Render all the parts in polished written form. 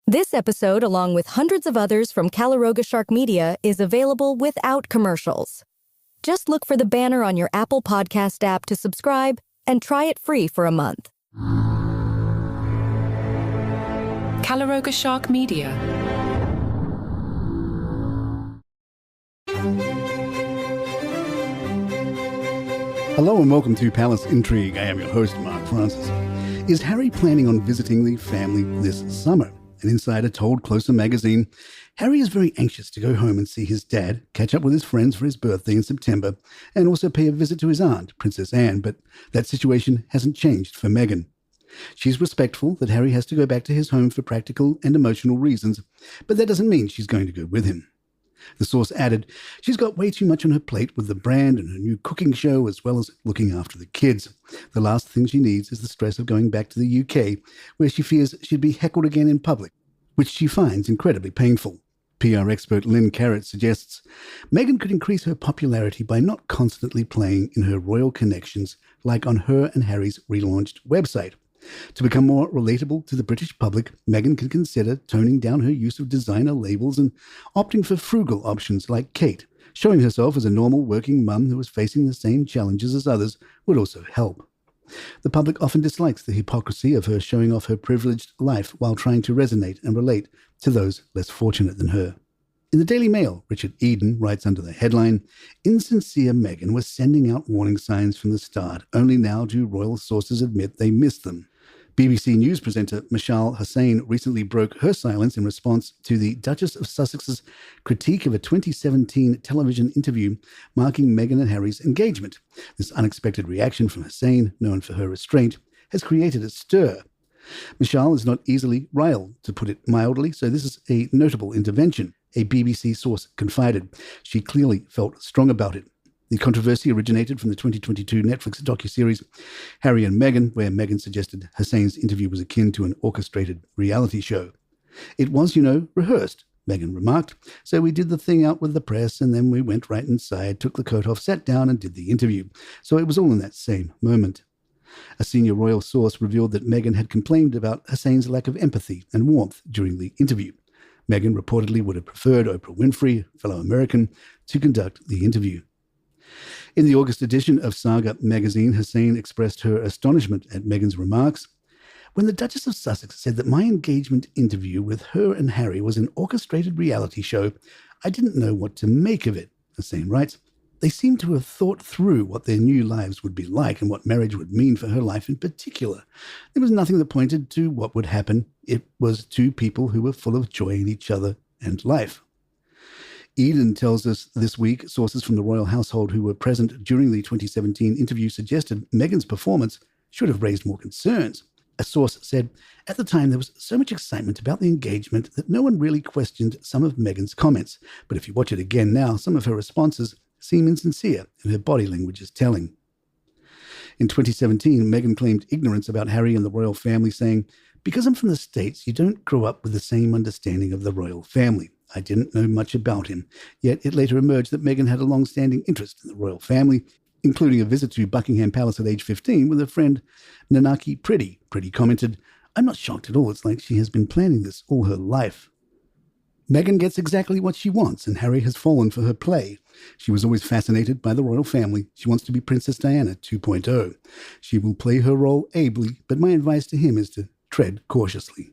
This episode, along with hundreds of others from Calaroga Shark Media, is available without commercials. Just look for the banner on your Apple Podcast app to subscribe and try it free for a month. Calaroga Shark Media. Hello and welcome to Palace Intrigue. I am your host, Mark Francis. Is Harry planning on visiting the family this summer? An insider told Closer magazine, Harry is very anxious to go home and see his dad, catch up with his friends for his birthday in September, and also pay a visit to his aunt, Princess Anne, but that situation hasn't changed for Meghan. She's respectful that Harry has to go back to his home for practical and emotional reasons, but that doesn't mean she's going to go with him. The source added, she's got way too much on her plate with the brand and her new cooking show, as well as looking after the kids. The last thing she needs is the stress of going back to the UK, where she fears she'd be heckled again in public, which she finds incredibly painful. PR expert Lynn Carrott suggests Meghan could increase her popularity by not constantly playing in her royal connections like on her and Harry's relaunched website. To become more relatable to the British public, Meghan can consider toning down her use of designer labels and opting for frugal options like Kate. Showing herself as a normal working mum who is facing the same challenges as others would also help. The public often dislikes the hypocrisy of her showing off her privileged life while trying to resonate and relate to those less fortunate than her. In the Daily Mail, Richard Eden writes under the headline, Insincere Meghan was sending out warning signs from the start. Only now do royal sources admit they missed them. BBC News presenter Mishal Hussain recently broke her silence in response to the Duchess of Sussex's critique of a 2017 television interview marking Meghan and Harry's engagement. This unexpected reaction from Hussain, known for her restraint, has created a stir. Mishal is not easily riled, to put it mildly, so this is a notable intervention, a BBC source confided. She clearly felt strong about it. The controversy originated from the 2022 Netflix docuseries Harry and Meghan, where Meghan suggested Hussain's interview was akin to an orchestrated reality show. It was, rehearsed, Meghan remarked. So we did the thing out with the press, and then we went right inside, took the coat off, sat down and did the interview. So it was all in that same moment. A senior royal source revealed that Meghan had complained about Hussain's lack of empathy and warmth during the interview. Meghan reportedly would have preferred Oprah Winfrey, a fellow American, to conduct the interview. In the August edition of Saga magazine, Hussain expressed her astonishment at Meghan's remarks. When the Duchess of Sussex said that my engagement interview with her and Harry was an orchestrated reality show, I didn't know what to make of it, Hussain writes. They seemed to have thought through what their new lives would be like and what marriage would mean for her life in particular. There was nothing that pointed to what would happen. It was two people who were full of joy in each other and life. Eden tells us this week sources from the royal household who were present during the 2017 interview suggested Meghan's performance should have raised more concerns. A source said, at the time there was so much excitement about the engagement that no one really questioned some of Meghan's comments. But if you watch it again now, some of her responses seem insincere and her body language is telling. In 2017, Meghan claimed ignorance about Harry and the royal family, saying, because I'm from the States, you don't grow up with the same understanding of the royal family. I didn't know much about him, yet it later emerged that Meghan had a long-standing interest in the royal family, including a visit to Buckingham Palace at age 15 with her friend Nanaki Pretty. Pretty commented, I'm not shocked at all. It's like she has been planning this all her life. Meghan gets exactly what she wants, and Harry has fallen for her play. She was always fascinated by the royal family. She wants to be Princess Diana 2.0. She will play her role ably, but my advice to him is to tread cautiously.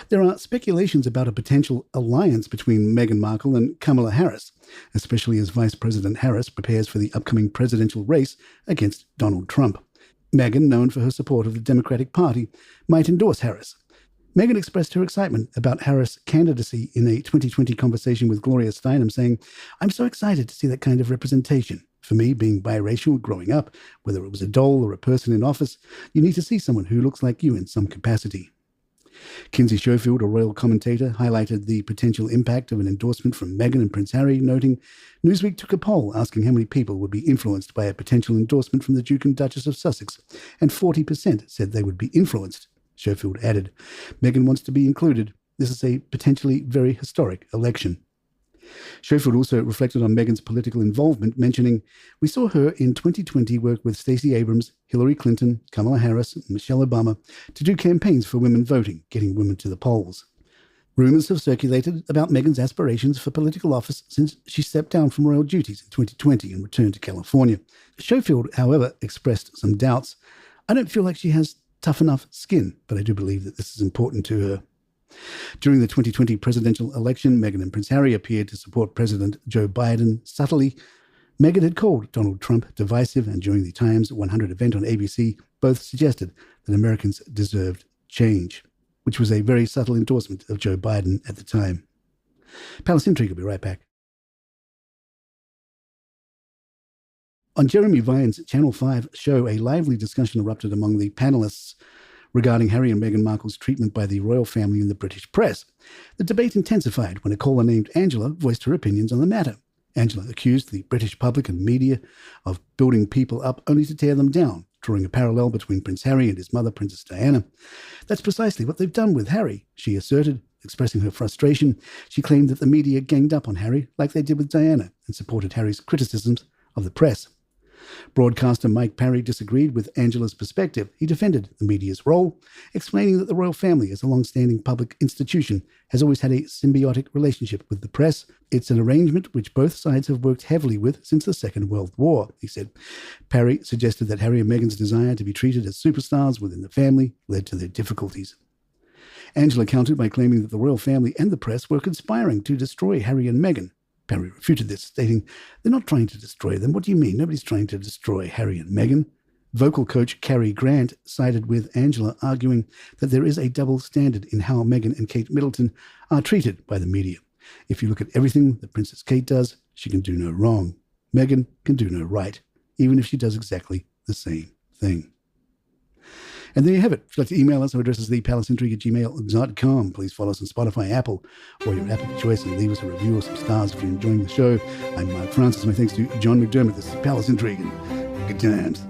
There are speculations about a potential alliance between Meghan Markle and Kamala Harris, especially as Vice President Harris prepares for the upcoming presidential race against Donald Trump. Meghan, known for her support of the Democratic Party, might endorse Harris. Meghan expressed her excitement about Harris' candidacy in a 2020 conversation with Gloria Steinem, saying, I'm so excited to see that kind of representation. For me, being biracial growing up, whether it was a doll or a person in office, you need to see someone who looks like you in some capacity. Kinsey Schofield, a royal commentator, highlighted the potential impact of an endorsement from Meghan and Prince Harry, noting Newsweek took a poll asking how many people would be influenced by a potential endorsement from the Duke and Duchess of Sussex, and 40% said they would be influenced. Schofield added, Meghan wants to be included. This is a potentially very historic election. Schofield also reflected on Meghan's political involvement, mentioning, "We saw her in 2020 work with Stacey Abrams, Hillary Clinton, Kamala Harris, and Michelle Obama to do campaigns for women voting, getting women to the polls." Rumours have circulated about Meghan's aspirations for political office since she stepped down from royal duties in 2020 and returned to California. Schofield, however, expressed some doubts. "I don't feel like she has tough enough skin, but I do believe that this is important to her." During the 2020 presidential election, Meghan and Prince Harry appeared to support President Joe Biden subtly. Meghan had called Donald Trump divisive, and during the Times 100 event on ABC, both suggested that Americans deserved change, which was a very subtle endorsement of Joe Biden at the time. Palace Intrigue will be right back. On Jeremy Vine's Channel 5 show, a lively discussion erupted among the panelists regarding Harry and Meghan Markle's treatment by the royal family in the British press. The debate intensified when a caller named Angela voiced her opinions on the matter. Angela accused the British public and media of building people up only to tear them down, drawing a parallel between Prince Harry and his mother, Princess Diana. "That's precisely what they've done with Harry," she asserted. Expressing her frustration, she claimed that the media ganged up on Harry like they did with Diana and supported Harry's criticisms of the press. Broadcaster Mike Parry disagreed with Angela's perspective. He defended the media's role, explaining that the royal family, as a long-standing public institution, has always had a symbiotic relationship with the press. "It's an arrangement which both sides have worked heavily with since the Second World War," he said. Parry suggested that Harry and Meghan's desire to be treated as superstars within the family led to their difficulties. Angela countered by claiming that the royal family and the press were conspiring to destroy Harry and Meghan. Parry refuted this, stating, "They're not trying to destroy them. What do you mean? Nobody's trying to destroy Harry and Meghan." Vocal coach Cary Grant sided with Angela, arguing that there is a double standard in how Meghan and Kate Middleton are treated by the media. "If you look at everything that Princess Kate does, she can do no wrong. Meghan can do no right, even if she does exactly the same thing." And there you have it. If you'd like to email us, our address is thepalaceintrigue@gmail.com. Please follow us on Spotify, Apple, or your app of choice, and leave us a review or some stars if you're enjoying the show. I'm Mark Francis. My thanks to John McDermott. This is Palace Intrigue, and good times.